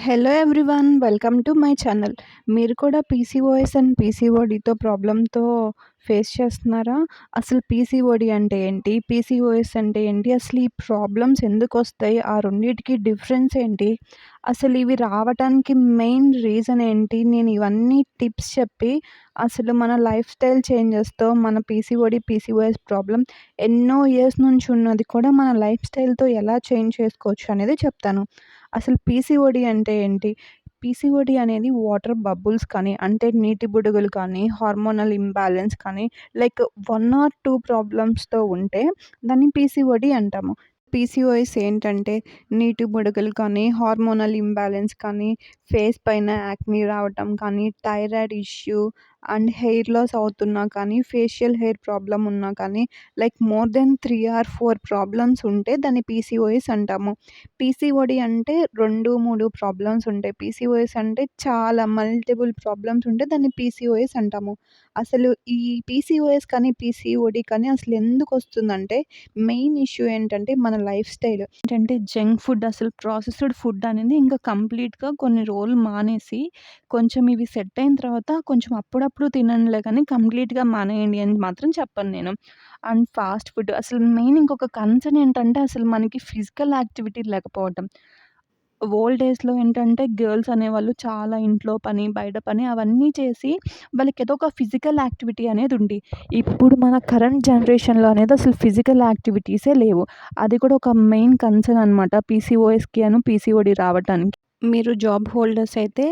Hello everyone. Welcome to my channel. మీరు కూడా PCOS and పీసీఓడీతో ప్రాబ్లమ్‌తో face చేస్తున్నారా? అసలు పీసీఓడీ అంటే ఏంటి? పీసీఓఎస్ అంటే ఏంటి? అసలు ఈ ప్రాబ్లమ్స్ ఎందుకొస్తాయి? ఆ రెండిటికి డిఫరెన్స్ ఏంటి? అసలు ఇవి రావటానికి మెయిన్ రీజన్ ఏంటి? నేను ఇవన్నీ టిప్స్ చెప్పి అసలు మన లైఫ్ స్టైల్ చేంజెస్‌తో మన పీసీఓడీ, పీసీఓఎస్ ప్రాబ్లమ్ ఎన్నో ఇయర్స్ నుంచి ఉన్నది కూడా మన లైఫ్ స్టైల్‌తో ఎలా చేంజ్ చేసుకోవచ్చు అనేది చెప్తాను. అసలు పీసీఓడీ అంటే ఏంటి? పీసీఓడీ అనేది వాటర్ బబుల్స్ కానీ, అంటే నీటి బుడగలు కానీ, హార్మోనల్ ఇంబాలెన్స్ కానీ, లైక్ 1 ఆర్ 2 ప్రాబ్లమ్స్‌తో ఉంటే దాన్ని పీసీఓడీ అంటాము. పీసీఓఎస్ ఏంటంటే నీటి బుడగలు కానీ, హార్మోనల్ ఇంబాలెన్స్ కానీ, ఫేస్ పైన యాక్నీ రావటం కానీ, thyroid issue and hair loss అవుతున్నా కానీ, ఫేషియల్ హెయిర్ ప్రాబ్లమ్ ఉన్నా కానీ, like more than 3 or 4 problems ఉంటే దాన్ని పీసీఓఎస్ అంటాము. పీసీఓడీ అంటే 2, 3 ప్రాబ్లమ్స్ ఉంటాయి. పీసీఓఎస్ అంటే చాలా మల్టిపుల్ ప్రాబ్లమ్స్ ఉంటే దాన్ని పీసీఓఎస్ అంటాము. అసలు ఈ పీసీఓఎస్ కానీ, పీసీఓడీ కానీ అసలు ఎందుకొస్తుందంటే మెయిన్ ఇష్యూ ఏంటంటే మన లైఫ్ స్టైల్. ఏంటంటే జంక్ ఫుడ్, అసలు ప్రాసెస్డ్ ఫుడ్ అనేది ఇంకా కంప్లీట్‌గా కొన్ని రోజులు మానేసి, కొంచెం ఇవి సెట్ అయిన తర్వాత కొంచెం అప్పుడప్పుడు తినండిలే కానీ కంప్లీట్‌గా మానేయండి అని మాత్రం చెప్పను నేను. అండ్ ఫాస్ట్ ఫుడ్, అసలు మెయిన్ ఇంకొక కన్సర్న్ ఏంటంటే అసలు మనకి ఫిజికల్ యాక్టివిటీ లేకపోవటం. ఓల్డ్ డేస్‌లో ఏంటంటే గర్ల్స్ అనేవాళ్ళు చాలా ఇంట్లో పని, బయట పని అవన్నీ చేసి వాళ్ళకేదో ఒక ఫిజికల్ యాక్టివిటీ అనేది ఉంది. ఇప్పుడు మన కరెంట్ జనరేషన్‌లో అనేది అసలు ఫిజికల్ యాక్టివిటీసే లేవు. అది కూడా ఒక మెయిన్ కన్సర్న్ అనమాట పీసీఓఎస్‌కి పీసీఓడీ రావటానికి. మీరు జాబ్ హోల్డర్స్ అయితే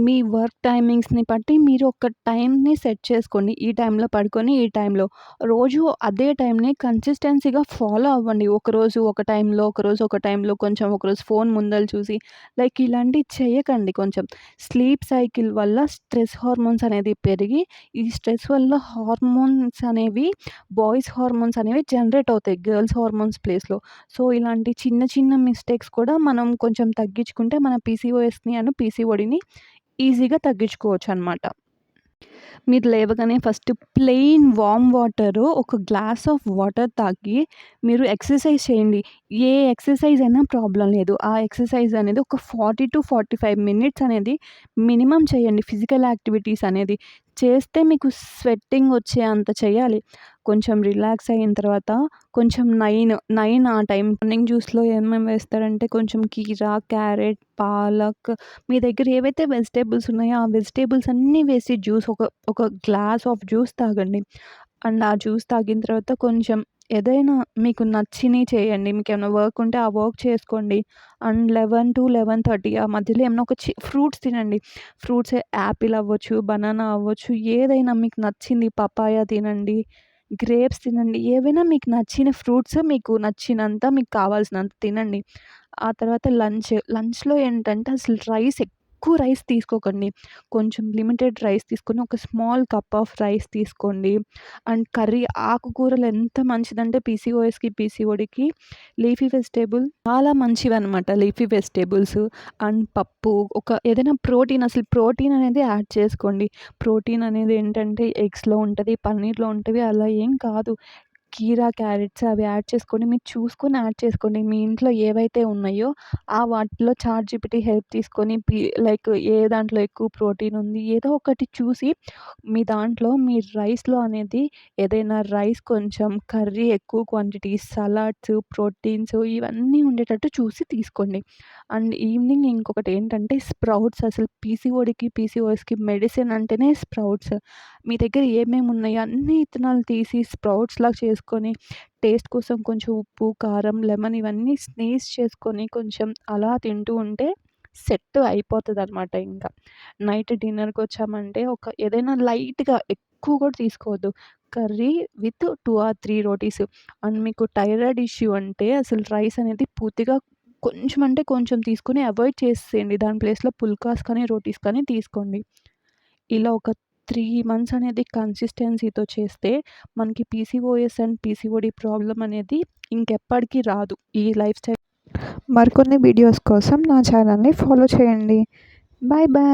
మీ వర్క్ టైమింగ్స్‌ని బట్టి మీరు ఒక టైమ్‌ని సెట్ చేసుకోండి. ఈ టైంలో పడుకొని, ఈ టైంలో రోజు అదే టైంని కన్సిస్టెన్సీగా ఫాలో అవ్వండి. ఒకరోజు ఒక టైంలో, ఒకరోజు ఒక టైంలో, కొంచెం ఒకరోజు ఫోన్ ముందల చూసి లైక్ ఇలాంటివి చేయకండి కొంచెం. స్లీప్ సైకిల్ వల్ల స్ట్రెస్ హార్మోన్స్ అనేది పెరిగి, ఈ స్ట్రెస్ వల్ల హార్మోన్స్ అనేవి, బాయ్స్ హార్మోన్స్ అనేవి జనరేట్ అవుతాయి గర్ల్స్ హార్మోన్స్ ప్లేస్‌లో. సో, ఇలాంటి చిన్న చిన్న మిస్టేక్స్ కూడా మనం కొంచెం తగ్గించుకుంటే మన పీసీఓడీని ఈజీగా తగ్గించుకోవచ్చనమాట. మీరు లేవగానే ఫస్ట్ ప్లెయిన్ వార్మ్ వాటరు, ఒక గ్లాస్ ఆఫ్ వాటర్ తాగి మీరు ఎక్సర్సైజ్ చేయండి. ఏ ఎక్సర్సైజ్ అయినా ప్రాబ్లమ్ లేదు. ఆ ఎక్సర్సైజ్ అనేది ఒక 40-45 మినిట్స్ అనేది మినిమమ్ చేయండి. ఫిజికల్ యాక్టివిటీస్ అనేది చేస్తే మీకు స్వెట్టింగ్ వచ్చే అంత చేయాలి. కొంచెం రిలాక్స్ అయిన తర్వాత కొంచెం 9 ఆ టైం మార్నింగ్ జ్యూస్‌లో ఏమేమి వేస్తారంటే కొంచెం కీరా, క్యారెట్, పాలక్, మీ దగ్గర ఏవైతే వెజిటబుల్స్ ఉన్నాయో ఆ వెజిటబుల్స్ అన్నీ వేసి జ్యూస్, ఒక ఒక గ్లాస్ ఆఫ్ జ్యూస్ తాగండి. అండ్ ఆ జ్యూస్ తాగిన తర్వాత కొంచెం ఏదైనా మీకు నచ్చినయి చేయండి. మీకేమైనా వర్క్ ఉంటే ఆ వర్క్ చేసుకోండి. అండ్ 11-11:30 ఆ మధ్యలో ఏమన్నా ఒక ఫ్రూట్స్ తినండి. ఫ్రూట్స్ యాపిల్ అవ్వచ్చు, బనానా అవ్వచ్చు, ఏదైనా మీకు నచ్చింది, పపాయ తినండి, గ్రేప్స్ తినండి. ఏవైనా మీకు నచ్చిన ఫ్రూట్స్, మీకు నచ్చినంత, మీకు కావాల్సినంత తినండి. ఆ తర్వాత లంచ్‌లో ఏంటంటే అసలు ఎక్కువ రైస్ తీసుకోకండి. కొంచెం లిమిటెడ్ రైస్ తీసుకొని ఒక స్మాల్ కప్ ఆఫ్ రైస్ తీసుకోండి. అండ్ కర్రీ, ఆకుకూరలు ఎంత మంచిదంటే పీసీఓడీకి లీఫీ వెజిటబుల్ చాలా మంచివన్నమాట. లీఫీ వెజిటబుల్స్ అండ్ పప్పు, ఒక ఏదైనా ప్రోటీన్, అసలు ప్రోటీన్ అనేది యాడ్ చేసుకోండి. ప్రోటీన్ అనేది ఏంటంటే ఎగ్స్‌లో ఉంటది, పన్నీర్‌లో ఉంటది, అలా ఏం కాదు. కీరా, క్యారెట్స్ అవి యాడ్ చేసుకోండి. మీరు చూసుకొని యాడ్ చేసుకోండి. మీ ఇంట్లో ఏవైతే ఉన్నాయో వాటిలో చాట్‌జీపీటీ హెల్ప్ తీసుకొని లైక్ ఏ దాంట్లో ఎక్కువ ప్రోటీన్ ఉంది, ఏదో ఒకటి చూసి మీ దాంట్లో మీ రైస్‌లో అనేది ఏదైనా రైస్ కొంచెం, కర్రీ ఎక్కువ క్వాంటిటీ, సలాడ్స్, ప్రోటీన్స్ ఇవన్నీ ఉండేటట్టు చూసి తీసుకోండి. అండ్ ఈవినింగ్ ఇంకొకటి ఏంటంటే స్ప్రౌట్స్. అసలు పీసీఓఎస్‌కి మెడిసిన్ అంటేనే స్ప్రౌట్స్. మీ దగ్గర ఏమేమి ఉన్నాయో అన్ని ఇత్తనాలు తీసి స్ప్రౌట్స్‌లాగా చేసుకొని, టేస్ట్ కోసం కొంచెం ఉప్పు, కారం, లెమన్ ఇవన్నీ స్నీజ్ చేసుకొని కొంచెం అలా తింటూ ఉంటే సెట్ అయిపోతదనమాట ఇంకా. నైట్ డిన్నర్‌కొచ్చామంటే ఒక ఏదైనా లైట్‌గా, ఎక్కువ కూడా తీసుకోవద్దు. Curry with 2 or 3 rotis. And మీకు థైరాయిడ్ ఇష్యూ అంటే అసలు రైస్ అనేది పూర్తిగా కొంచెం అంటే కొంచెం తీసుకొని అవాయిడ్ చేసేయండి. దాని ప్లేస్‌లో పుల్కాస్ కానీ, రోటీస్ కానీ తీసుకోండి. ఇలా ఒక 3 మంత్స్ అనేది కన్సిస్టెన్సీతో చేస్తే మనకి పీసీఓఎస్ అండ్ పీసీఓడీ ప్రాబ్లమ్ అనేది ఇంకెప్పటికి రాదు ఈ లైఫ్ స్టైల్. మరికొన్ని వీడియోస్ కోసం నా ఛానల్‌ని ఫాలో చేయండి. Bye bye.